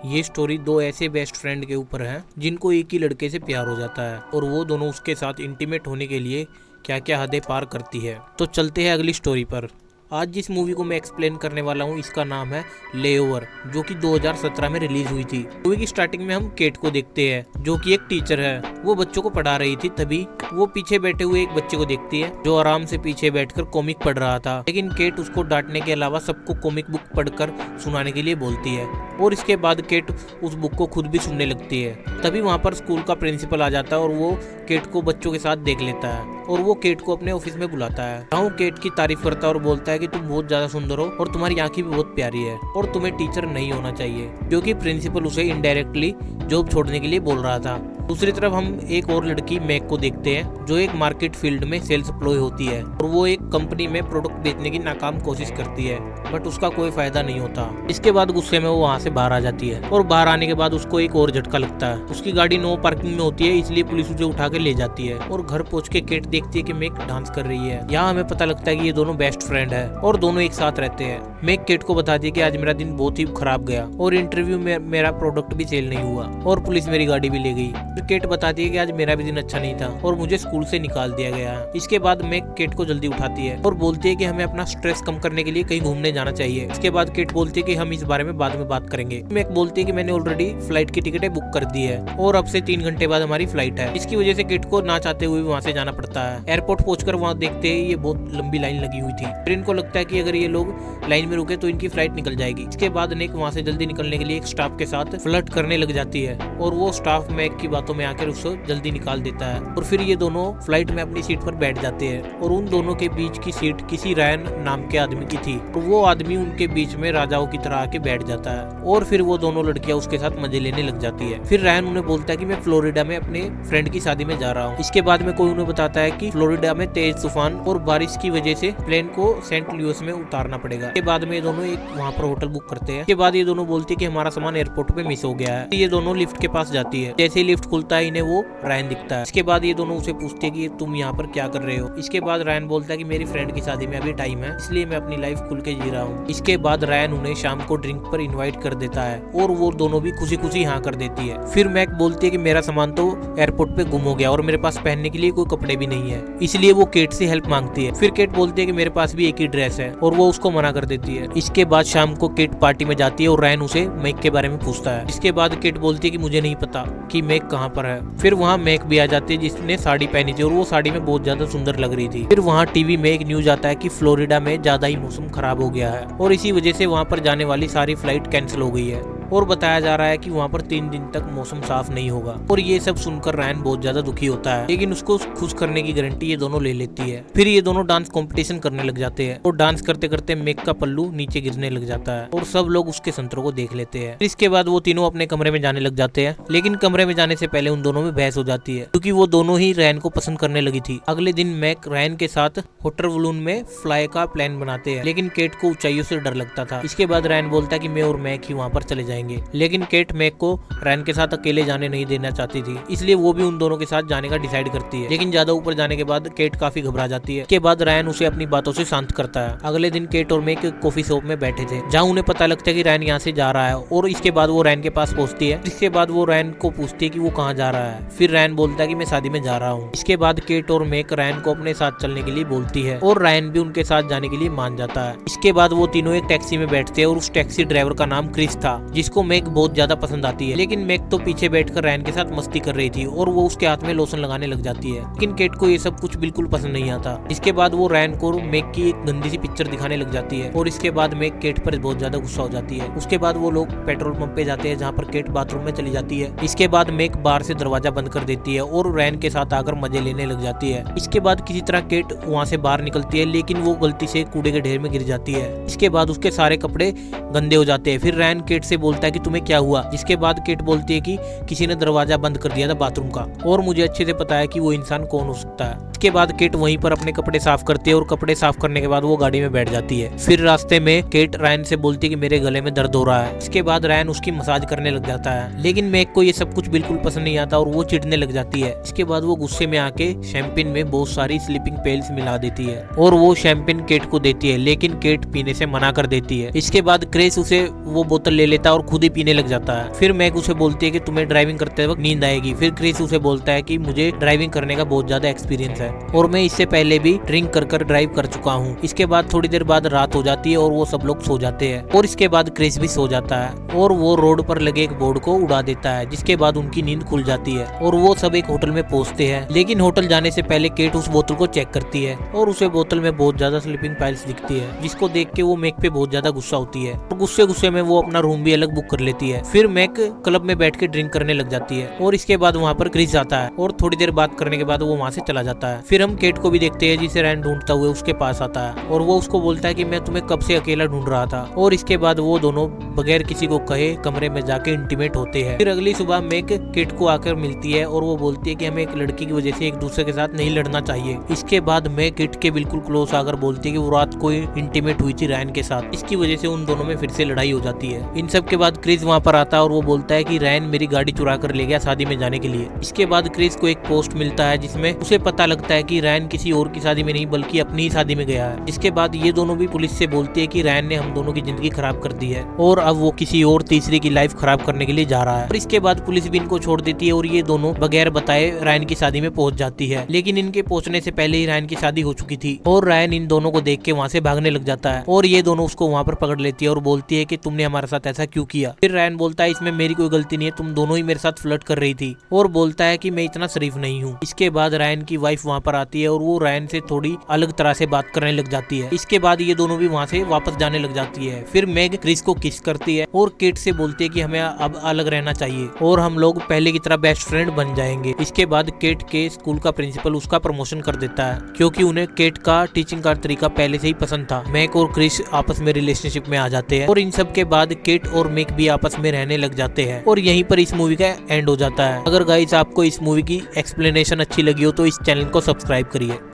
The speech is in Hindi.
ये स्टोरी दो ऐसे बेस्ट फ्रेंड के ऊपर है जिनको एक ही लड़के से प्यार हो जाता है और वो दोनों उसके साथ इंटीमेट होने के लिए क्या क्या हदें पार करती है। तो चलते हैं अगली स्टोरी पर। आज जिस मूवी को मैं एक्सप्लेन करने वाला हूँ इसका नाम है लेओवर, जो कि 2017 में रिलीज हुई थी। मूवी की स्टार्टिंग में हम केट को देखते हैं जो कि एक टीचर है। वो बच्चों को पढ़ा रही थी, तभी वो पीछे बैठे हुए एक बच्चे को देखती है जो आराम से पीछे बैठकर कॉमिक पढ़ रहा था। लेकिन केट उसको डांटने के अलावा सबको कॉमिक बुक पढ़कर सुनाने के लिए बोलती है और इसके बाद केट उस बुक को खुद भी सुनने लगती है। तभी वहाँ पर स्कूल का प्रिंसिपल आ जाता है और वो केट को बच्चों के साथ देख लेता है और वो केट को अपने ऑफिस में बुलाता है, जहाँ वो केट की तारीफ करता है और बोलता है कि तुम बहुत ज्यादा सुंदर हो और तुम्हारी आंखें भी बहुत प्यारी है और तुम्हें टीचर नहीं होना चाहिए, क्योंकि प्रिंसिपल उसे इनडायरेक्टली जॉब छोड़ने के लिए बोल रहा था। दूसरी तरफ हम एक और लड़की मैक को देखते हैं जो एक मार्केट फील्ड में सेल्स एम्प्लॉय होती है और वो एक कंपनी में प्रोडक्ट बेचने की नाकाम कोशिश करती है बट उसका कोई फायदा नहीं होता। इसके बाद गुस्से में वो वहाँ से बाहर आ जाती है और बाहर आने के बाद उसको एक और झटका लगता है। उसकी गाड़ी नो पार्किंग में होती है, इसलिए पुलिस उसे उठा के ले जाती है और घर पहुंच के केट देखती है कि मैक डांस कर रही है। यहाँ हमें पता लगता है कि ये दोनों बेस्ट फ्रेंड है और दोनों एक साथ रहते हैं। मैक केट को बताती है कि आज मेरा दिन बहुत ही खराब गया और इंटरव्यू में मेरा प्रोडक्ट भी सेल नहीं हुआ और पुलिस मेरी गाड़ी भी ले गई। फिर केट बताती है कि आज मेरा भी दिन अच्छा नहीं था और मुझे स्कूल से निकाल दिया गया है। इसके बाद मैक केट को जल्दी उठाती है और बोलती है कि हमें अपना स्ट्रेस कम करने के लिए कहीं घूमने जाना चाहिए। इसके बाद केट बोलती है कि हम इस बारे में बाद में बात करेंगे। मैक बोलती है कि मैंने ऑलरेडी फ्लाइट की टिकटें बुक कर दी है और अब से 3 घंटे बाद हमारी फ्लाइट है। इसकी वजह से केट को ना चाहते हुए वहाँ से जाना पड़ता है। एयरपोर्ट पहुंचकर वहाँ देखते हैं ये बहुत लंबी लाइन लगी हुई थी। फिर इनको लगता है कि अगर ये लोग लाइन में रुके तो इनकी फ्लाइट निकल जाएगी। इसके बाद नेक वहाँ से जल्दी निकलने के लिए एक स्टाफ के साथ फ्लर्ट करने लग जाती है और वो स्टाफ मैक की बातों में आकर उसको जल्दी निकाल देता है और फिर ये दोनों फ्लाइट में अपनी सीट पर बैठ जाते हैं और उन दोनों के बीच की सीट किसी रायन नाम के आदमी की थी और वो आदमी उनके बीच में राजाओं की तरह आके बैठ जाता है और फिर वो दोनों लड़कियां उसके साथ मजे लेने लग जाती है। फिर रायन उन्हें बोलता है कि मैं फ्लोरिडा में अपने फ्रेंड की शादी में जा रहा हूँ। इसके बाद में कोई उन्हें बताता है कि फ्लोरिडा में तेज तूफान और बारिश की वजह से प्लेन को सेंट लुइस में उतारना पड़ेगा। इसके बाद में ये दोनों एक वहाँ पर होटल बुक करते हैं। इसके बाद ये दोनों बोलती है कि हमारा सामान एयरपोर्ट पे मिस हो गया है। ये दोनों लिफ्ट के पास जाती है। जैसे ही लिफ्ट खुलता है इन्हें वो रायन दिखता है। इसके बाद ये दोनों उसे पूछते हैं कि तुम यहाँ पर क्या कर रहे हो। इसके बाद रायन बोलता है कि मेरी फ्रेंड की शादी में अभी टाइम है, इसलिए मैं अपनी लाइफ खुल के जी रहा हूँ। इसके बाद रायन उन्हें शाम को ड्रिंक पर इनवाइट कर देता है और वो दोनों भी खुशी खुशी हाँ कर देती है। फिर मैक बोलती है कि मेरा सामान तो एयरपोर्ट पे गुम हो गया और मेरे पास पहनने के लिए कोई कपड़े भी नहीं है, इसलिए वो केट से हेल्प मांगती है। फिर केट बोलती है कि मेरे पास भी एक ही ड्रेस है और वो उसको मना कर देती है। इसके बाद शाम को केट पार्टी में जाती है और रायन उसे मैक के बारे में पूछता है। इसके बाद केट बोलती है कि मुझे नहीं पता कि मैक कहाँ पर है। फिर वहाँ मैक भी आ जाती है जिसने साड़ी पहनी थी और वो साड़ी में बहुत ज्यादा सुंदर लग रही थी। फिर वहाँ टीवी में एक न्यूज आता है कि फ्लोरिडा में ज्यादा ही मौसम खराब हो गया है और इसी वजह से वहाँ पर जाने वाली सारी फ्लाइट कैंसिल हो गई है और बताया जा रहा है कि वहाँ पर 3 दिन तक मौसम साफ नहीं होगा। और ये सब सुनकर रायन बहुत ज्यादा दुखी होता है, लेकिन उसको खुश करने की गारंटी ये दोनों ले लेती है। फिर ये दोनों डांस कंपटीशन करने लग जाते हैं और डांस करते करते मैक का पल्लू नीचे गिरने लग जाता है और सब लोग उसके संतरों को देख लेते हैं। इसके बाद वो तीनों अपने कमरे में जाने लग जाते हैं, लेकिन कमरे में जाने से पहले उन दोनों में बहस हो जाती है क्योंकि वो दोनों ही रायन को पसंद करने लगी थी। अगले दिन मैक रायन के साथ होटल बलून में फ्लाई का प्लान बनाते हैं, लेकिन केट को ऊंचाइयों से डर लगता था। इसके बाद रायन बोलता है कि मैं और मैक ही वहाँ पर चले जाएंगे, लेकिन केट मैक को रायन के साथ अकेले जाने नहीं देना चाहती थी, इसलिए वो भी उन दोनों के साथ जाने का डिसाइड करती है। लेकिन ज्यादा ऊपर जाने के बाद केट काफी घबरा जाती है। इसके बाद रायन उसे अपनी बातों से शांत करता है। अगले दिन केट और मैक कॉफी शॉप में बैठे थे जहाँ उन्हें पता लगता है कि रायन यहाँ से जा रहा है और इसके बाद वो रायन के पास पहुंचती है। इसके बाद वो रायन को पूछती है कि वो कहाँ जा रहा है। फिर रायन बोलता है कि मैं शादी में जा रहा हूँ। इसके बाद केट और मैक रायन को अपने साथ चलने के लिए बोलती है और रायन भी उनके साथ जाने के लिए मान जाता है। इसके बाद वो तीनों एक टैक्सी में बैठते हैं और उस टैक्सी ड्राइवर का नाम क्रिस था, जिसको मैक बहुत ज्यादा पसंद आती है। लेकिन मैक तो पीछे बैठकर रायन के साथ मस्ती कर रही थी और वो उसके हाथ में लोशन लगाने लग जाती है, लेकिन केट को ये सब कुछ बिल्कुल पसंद नहीं आता। इसके बाद वो रायन को मैक की एक गंदी सी पिक्चर दिखाने लग जाती है और इसके बाद मैक केट पर बहुत ज्यादा गुस्सा हो जाती है। उसके बाद वो लोग पेट्रोल पंप पे जाते हैं जहाँ पर केट बाथरूम में चली जाती है। इसके बाद मैक बाहर से दरवाजा बंद कर देती है और रायन के साथ आकर मजे लेने लग जाती है। इसके बाद किसी तरह केट वहाँ से बाहर निकलती है, लेकिन वो गलती से कूड़े के ढेर में गिर जाती है। इसके बाद उसके सारे कपड़े गंदे हो जाते हैं। फिर रायन केट से बोलता है कि तुम्हें क्या हुआ। जिसके बाद केट बोलती है कि किसी ने दरवाजा बंद कर दिया था बाथरूम का और मुझे अच्छे से पता है कि वो इंसान कौन हो सकता है। इसके बाद केट वहीं पर अपने कपड़े साफ करती है और कपड़े साफ करने के बाद वो गाड़ी में बैठ जाती है। फिर रास्ते में केट रायन से बोलती है कि मेरे गले में दर्द हो रहा है। इसके बाद रायन उसकी मसाज करने लग जाता है, लेकिन मैक को ये सब कुछ बिल्कुल पसंद नहीं आता और वो चिढ़ने लग जाती है। इसके बाद वो गुस्से में आके शैंपेन में बहुत सारी स्लीपिंग पिल्स मिला देती है और वो शैंपेन केट को देती है, लेकिन केट पीने से मना कर देती है। इसके बाद क्रिस उसे वो बोतल ले लेता है और खुद ही पीने लग जाता है। फिर मैक उसे बोलती है कि तुम्हें ड्राइविंग करते वक्त नींद आएगी। फिर क्रिस उसे बोलता है कि मुझे ड्राइविंग करने का बहुत ज्यादा एक्सपीरियंस है और मैं इससे पहले भी ड्रिंक कर ड्राइव कर चुका हूँ। इसके बाद थोड़ी देर बाद रात हो जाती है और वो सब लोग सो जाते हैं और इसके बाद क्रिस भी सो जाता है और वो रोड पर लगे एक बोर्ड को उड़ा देता है, जिसके बाद उनकी नींद खुल जाती है और वो सब एक होटल में पहुंचते हैं। लेकिन होटल जाने से पहले केट उस बोतल को चेक करती है और उसे बोतल में बहुत ज्यादा स्लीपिंग पाइल्स दिखती है, जिसको देख के वो मैक पे बहुत ज्यादा गुस्सा होती है और गुस्से में वो अपना रूम भी अलग बुक कर लेती है। फिर मैक क्लब में बैठ के ड्रिंक करने लग जाती है और इसके बाद वहाँ पर क्रिस आता है और थोड़ी देर बात करने के बाद वो वहाँ से चला जाता है। फिर हम केट को भी देखते हैं जिसे रैन ढूंढता हुआ उसके पास आता है और वो उसको बोलता है कि मैं तुम्हें कब से अकेला ढूंढ रहा था। और इसके बाद वो दोनों बगैर किसी को कहे कमरे में जाके इंटीमेट होते हैं। फिर अगली सुबह मैक केट को आकर मिलती है और वो बोलती है कि हमें एक लड़की की वजह से एक दूसरे के साथ नहीं लड़ना चाहिए। इसके बाद मैक केट के बिल्कुल क्लोज आकर बोलती है कि वो रात को इंटीमेट हुई थी रैन के साथ, इसकी वजह से उन दोनों में फिर से लड़ाई हो जाती है। इन सब के बाद क्रिस वहाँ पर आता है और वो बोलता है कि रैन मेरी गाड़ी चुरा कर ले गया शादी में जाने के लिए। इसके बाद क्रिस को एक पोस्ट मिलता है जिसमें उसे पता लगता है कि रैन किसी और की शादी में नहीं बल्कि अपनी ही शादी में गया है। इसके बाद ये दोनों भी पुलिस से बोलती है कि रैन ने हम दोनों की जिंदगी खराब कर दी है और अब वो किसी और तीसरी की लाइफ खराब करने के लिए जा रहा है। और इसके बाद पुलिस भी इनको छोड़ देती है और ये दोनों बगैर बताए रैन की शादी में पहुंच जाती है। लेकिन इनके पहुंचने से पहले ही रैन की शादी हो चुकी थी और रैन इन दोनों को देख के वहाँ से भागने लग जाता है और ये दोनों उसको वहाँ पर पकड़ लेती है और बोलती है कि तुमने हमारे साथ ऐसा क्यों किया। फिर रैन बोलता है इसमें मेरी कोई गलती नहीं है, तुम दोनों ही मेरे साथ फ्लर्ट कर रही थी और बोलता है कि मैं इतना शरीफ नहीं हूँ। इसके बाद रैन की वाइफ वहाँ पर आती है और वो रैन से थोड़ी अलग तरह से बात करने लग जाती है। इसके बाद ये दोनों भी वहाँ से वापस जाने लग जाती है। फिर मैग क्रिस को किस करती है और केट से बोलती है कि हमें अब अलग रहना चाहिए और हम लोग पहले की तरह बेस्ट फ्रेंड बन जाएंगे। इसके बाद केट के स्कूल का प्रिंसिपल उसका प्रमोशन कर देता है क्योंकि उन्हें केट का टीचिंग का तरीका पहले से ही पसंद था। मैक और क्रिस आपस में रिलेशनशिप में आ जाते हैं और इन सब के बाद केट और मैक भी आपस में रहने लग जाते हैं और यहीं पर इस मूवी का एंड हो जाता है। अगर गाइस आपको इस मूवी की एक्सप्लेनेशन अच्छी लगी हो तो इस चैनल को सब्सक्राइब करिए।